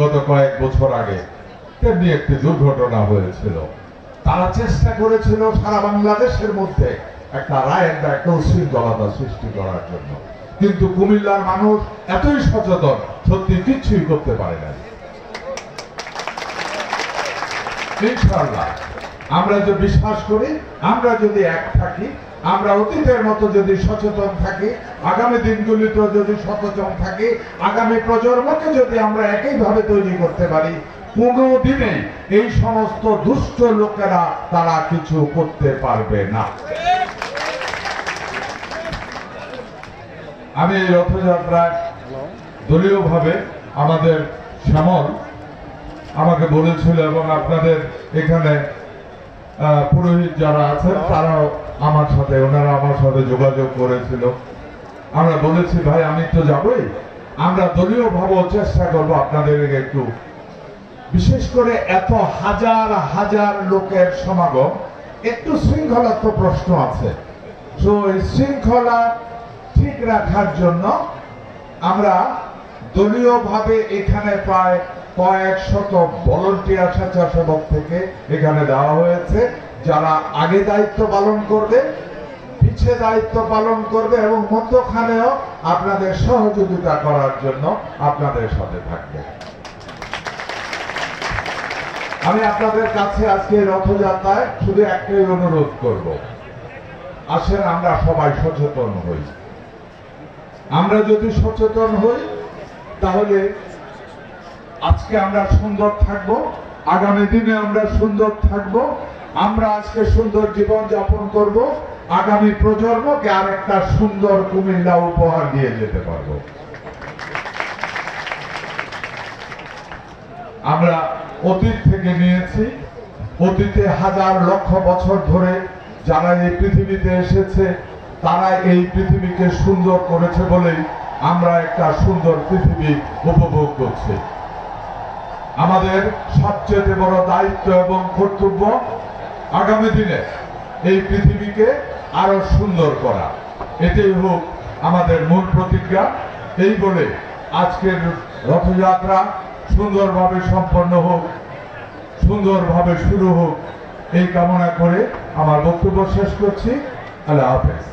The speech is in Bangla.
গত কয়েক বছর আগে তেমনি একটি দুর্ঘটনা হয়েছিল। তারা চেষ্টা করেছিল সারা বাংলাদেশের মধ্যে একটা রায়ের বা একটা উশৃঙ্খলতা সৃষ্টি করার জন্য, কিন্তু কুমিল্লার মানুষ এতই সচেতন, সত্যি কিচ্ছুই করতে পারে না। ইনশাআল্লাহ আমরা যে বিশ্বাস করি, আমরা যদি এক থাকি, আমরা অতীতের মতো যদি সচেতন থাকি, আগামী দিনগুলিতে যদি সচেতন থাকি, আগামী প্রজন্মকে যদি আমরা একইভাবে তৈরি করতে পারি, কোনো দিনে এই সমস্ত দুষ্ট লোকেরা তারা কিছু করতে পারবে না। আমি এই রথযাত্রায় দলীয়ভাবে আমাদের শ্যামল আমাকে বলেছিল, এবং আপনাদের এখানে পুরোহিত যারা আছেন তারাও ওনারা আমার সাথে যোগাযোগ করেছিল। আমরা বলেছি ভাই আমি তো যাবই, আমরা দলীয়ভাবে চেষ্টা করবো আপনাদের একটু, বিশেষ করে এত হাজার হাজার লোকের সমাগম, একটু শৃঙ্খলার তো প্রশ্ন আছে। তো এই শৃঙ্খলা ঠিক রাখার জন্য আমরা দলীয়ভাবে এখানে প্রায় কয়েক শত ভলান্টিয়ার স্বেচ্ছাসেবক থেকে এখানে দেওয়া হয়েছে, যারা আগে দায়িত্ব পালন করবে, পিছে দায়িত্ব পালন করবে, এবং মধ্যখানেও আপনাদের সহযোগিতা করার জন্য আপনাদের সাথে থাকবে। আমি আপনাদের কাছে আজকে রথযাত্রায় শুধু একটাই অনুরোধ করব, আসেন আমরা সবাই সচেতন হই। আমরা যদি সচেতন হই তাহলে আজকে আমরা সুন্দর থাকব, আগামী দিনে আমরা সুন্দর থাকব, আমরা আজকে সুন্দর জীবন যাপন করব, আগামী প্রজন্মকে আর একটা সুন্দর কুমিল্লা উপহার দিয়ে যেতে পারব। আমরা অতীত থেকে নিয়েছি, অতীতে হাজার লক্ষ বছর ধরে যারা এই পৃথিবীতে এসেছে তারা এই পৃথিবীকে সুন্দর করেছে বলেই আমরা একটা সুন্দর পৃথিবী উপভোগ করছি। আমাদের সবচেয়ে বড় দায়িত্ব এবং কর্তব্য আগামী দিনে এই পৃথিবীকে আরো সুন্দর করা, এটাই হোক আমাদের মূল প্রতিজ্ঞা। এই বলে আজকের রথযাত্রা সুন্দরভাবে সম্পন্ন হোক, সুন্দরভাবে শুরু হোক, এই কামনা করে আমার বক্তব্য শেষ করছি। আল্লাহ হাফেজ।